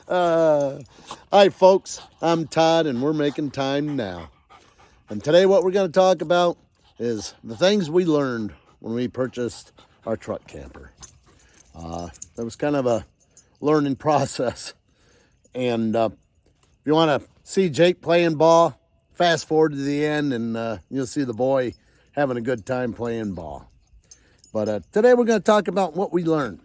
Hi, folks. I'm Todd, and we're making time now. And today, what we're going to talk about is the things we learned when we purchased our truck camper. That was kind of a learning process. And if you want to see Jake playing ball, fast forward to the end, and you'll see the boy having a good time playing ball. But today, we're going to talk about what we learned.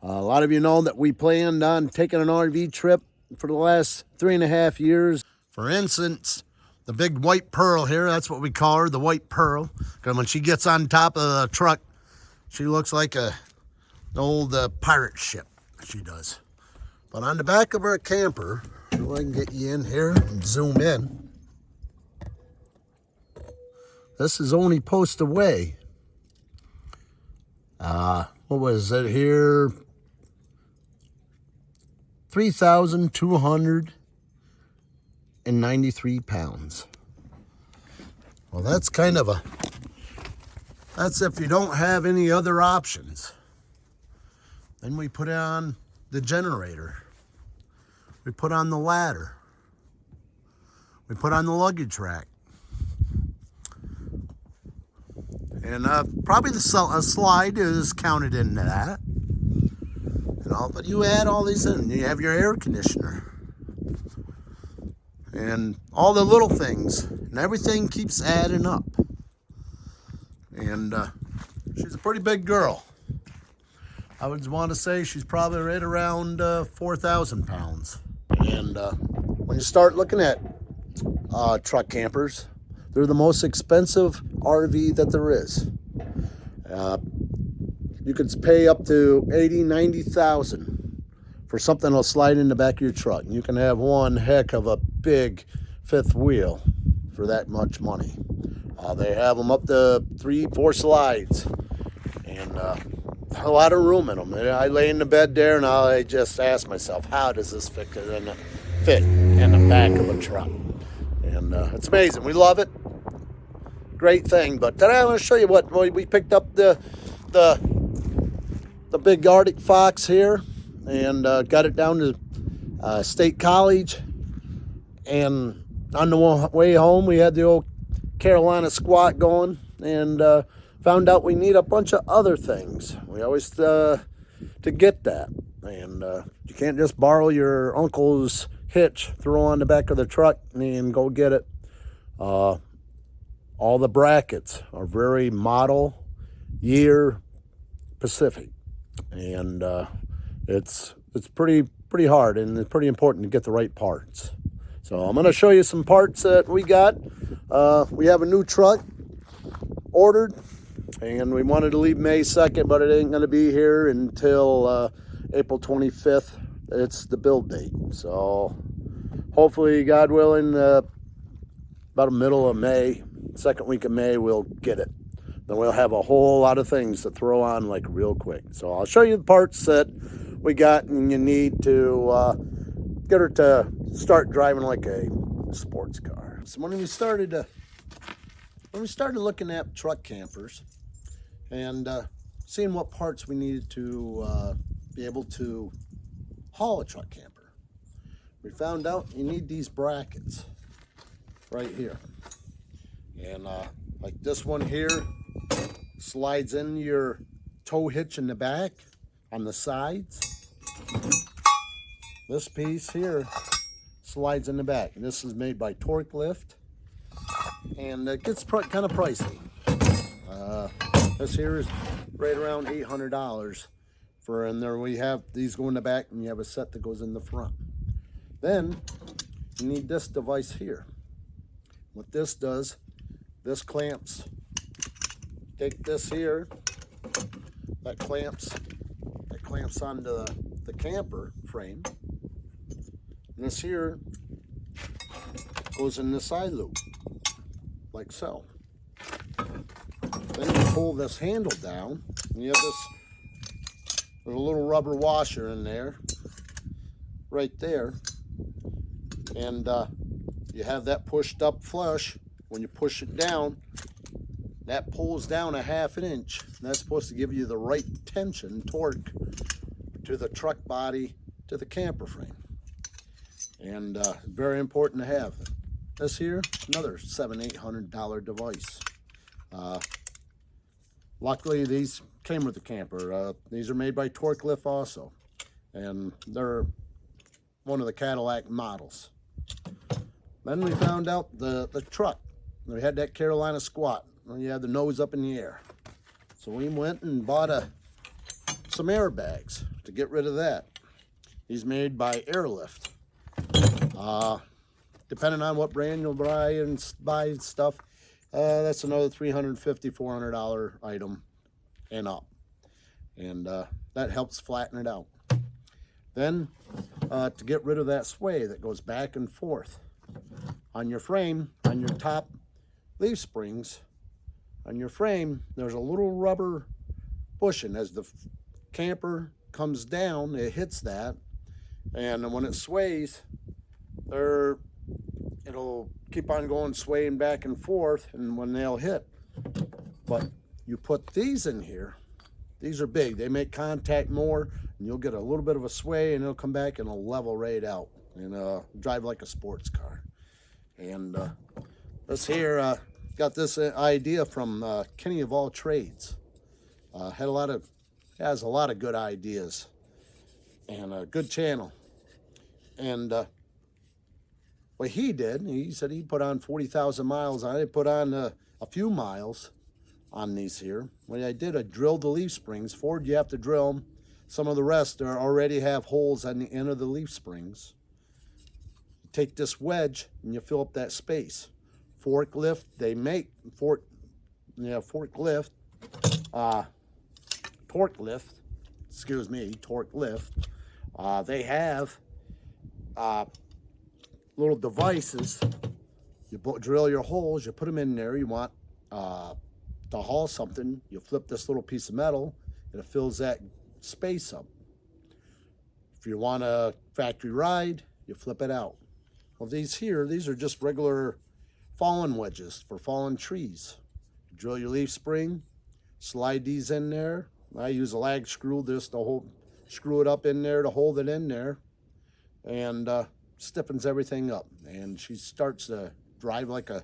A lot of you know that we planned on taking an RV trip for the last 3.5 years. For instance, the big white pearl here, that's what we call her, the white pearl. Because when she gets on top of the truck, she looks like an old pirate ship, she does. But on the back of our camper, so I can get you in here and zoom in. This is only post away. What was it here? 3,293 pounds. Well, that's kind of that's if you don't have any other options. Then we put on the generator. We put on the ladder. We put on the luggage rack. And probably a slide is counted into that. But you add all these in. You have your air conditioner. And all the little things. And everything keeps adding up. And she's a pretty big girl. I would want to say she's probably right around 4,000 pounds. And when you start looking at truck campers, they're the most expensive RV that there is. You could pay up to $80,000-$90,000 for something that'll slide in the back of your truck. And you can have one heck of a big fifth wheel for that much money. They have them up to 3-4 slides, and a lot of room in them. And I lay in the bed there, and I just ask myself, how does this fit in the back of a truck? And it's amazing. We love it. Great thing. But today I want to show you what we picked up the big Arctic Fox here, and got it down to State College. And on the way home, we had the old Carolina squat going, and found out we need a bunch of other things. We always to get that, and you can't just borrow your uncle's hitch, throw on the back of the truck, and go get it. All the brackets are very model year Pacific, and it's pretty hard, and it's pretty important to get the right parts. So I'm going to show you some parts that we got. We have a new truck ordered, and we wanted to leave May 2nd, but it ain't going to be here until April 25th. It's the build date. So hopefully, God willing, about the middle of May, second week of May, we'll get it. Then we'll have a whole lot of things to throw on like real quick. So I'll show you the parts that we got and you need to get her to start driving like a sports car. So when we started looking at truck campers and seeing what parts we needed to be able to haul a truck camper, we found out you need these brackets right here. And like this one here slides in your tow hitch in the back on the sides. This piece here slides in the back, and this is made by Torque Lift, and it gets kind of pricey. This here is right around $800 and there we have these go in the back, and you have a set that goes in the front. Then you need this device here. What this does, this clamps. Take this here, that clamps onto the camper frame. And this here goes in the side loop, like so. Then you pull this handle down, and you have there's a little rubber washer in there, right there. And you have that pushed up flush. When you push it down, that pulls down a 1/2 inch. And that's supposed to give you the right tension, torque, to the truck body to the camper frame. And very important to have. This here, another $700-800 device. Luckily, these came with the camper. These are made by Torque Lift also, and they're one of the Cadillac models. Then we found out the truck. We had that Carolina Squat. You had the nose up in the air. So we went and bought some airbags to get rid of that. These made by Airlift. Depending on what brand you'll buy stuff, that's another $350-400 item and up. And that helps flatten it out. Then to get rid of that sway that goes back and forth on your frame, on your top leaf springs, on your frame, there's a little rubber bushing. As the camper comes down, it hits that, and when it sways, it'll keep on going, swaying back and forth, and when they'll hit. But you put these in here, these are big, they make contact more, and you'll get a little bit of a sway, and it'll come back and it'll level right out, and drive like a sports car. And this here, got this idea from Kenny of All Trades. Has a lot of good ideas, and a good channel. And what he did, he said he put on 40,000 miles on it. I put on a few miles on these here. What I did, I drilled the leaf springs. Ford, you have to drill them. Some of the rest already have holes on the end of the leaf springs. You take this wedge and you fill up that space. Forklift, they make torque lift, they have little devices. You drill your holes, you put them in there. You want to haul something, you flip this little piece of metal and it fills that space up. If you want a factory ride, you flip it out. Well, these are just regular fallen wedges for fallen trees. You drill your leaf spring, slide these in there. I use a lag screw just to screw it up in there to hold it in there, and stiffens everything up. And she starts to drive like a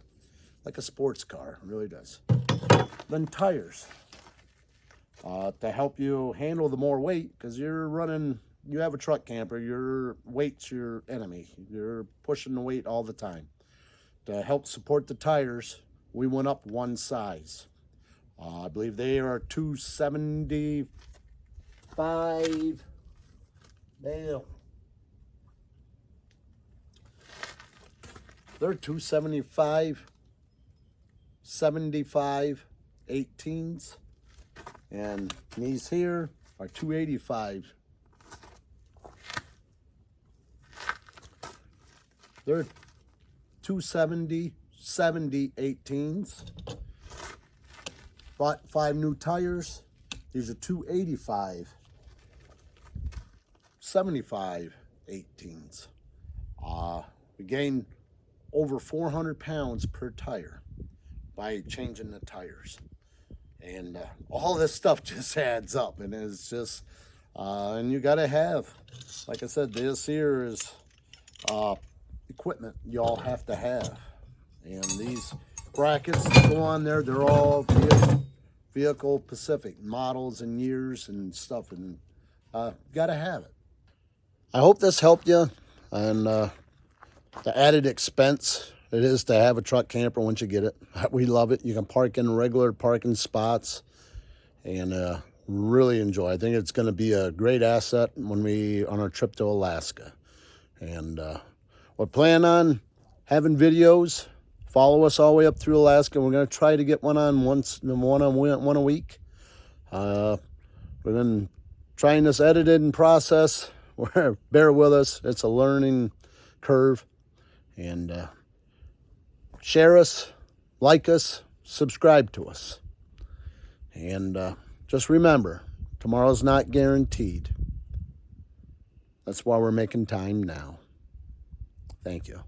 sports car. It really does. Then tires, to help you handle the more weight, because you have a truck camper, your weight's your enemy. You're pushing the weight all the time. To help support the tires, we went up one size. I believe they are 275. They're 275, 75 18s, and these here are 285. They're 270, 70 18s. Bought 5 new tires. These are 285, 75 18s. We gained over 400 pounds per tire by changing the tires. And all this stuff just adds up, and it's just, and you gotta have, like I said, this here is equipment you all have to have. And these brackets that go on there, they're all vehicle Pacific models and years and stuff, and gotta have it. I hope this helped you, and the added expense it is to have a truck camper once you get it. We love it. You can park in regular parking spots and really enjoy. I think it's going to be a great asset when on our trip to Alaska. And we're planning on having videos. Follow us all the way up through Alaska. We're going to try to get one a week. We've been trying this edited process. Bear with us. It's a learning curve. And share us, like us, subscribe to us. And just remember, tomorrow's not guaranteed. That's why we're making time now. Thank you.